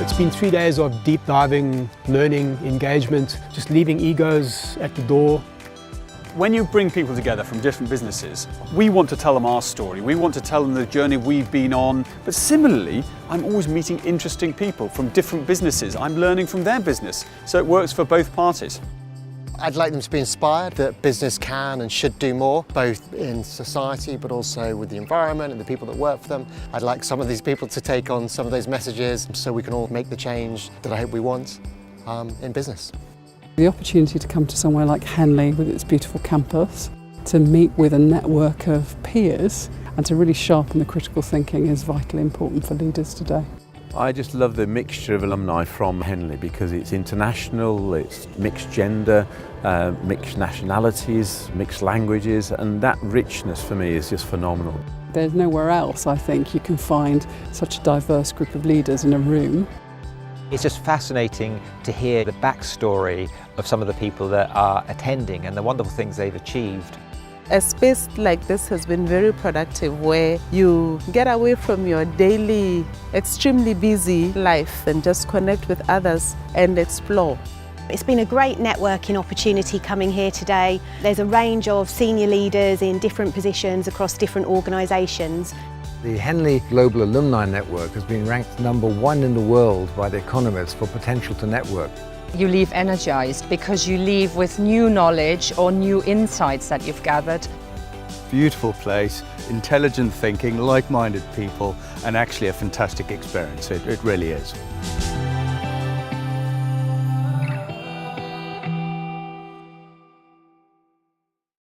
It's been 3 days of deep diving, learning, engagement, just leaving egos at the door. When you bring people together from different businesses, we want to tell them our story. We want to tell them the journey we've been on. But similarly, I'm always meeting interesting people from different businesses. I'm learning from their business. So it works for both parties. I'd like them to be inspired that business can and should do more, both in society but also with the environment and the people that work for them. I'd like some of these people to take on some of those messages so we can all make the change that I hope we want in business. The opportunity to come to somewhere like Henley with its beautiful campus, to meet with a network of peers and to really sharpen the critical thinking is vitally important for leaders today. I just love the mixture of alumni from Henley because it's international, it's mixed gender, mixed nationalities, mixed languages, and that richness for me is just phenomenal. There's nowhere else, I think, you can find such a diverse group of leaders in a room. It's just fascinating to hear the backstory of some of the people that are attending and the wonderful things they've achieved. A space like this has been very productive, where you get away from your daily, extremely busy life and just connect with others and explore. It's been a great networking opportunity coming here today. There's a range of senior leaders in different positions across different organisations. The Henley Global Alumni Network has been ranked #1 in the world by The Economist for potential to network. You leave energized because you leave with new knowledge or new insights that you've gathered. Beautiful place, intelligent thinking, like-minded people, and actually a fantastic experience. It really is.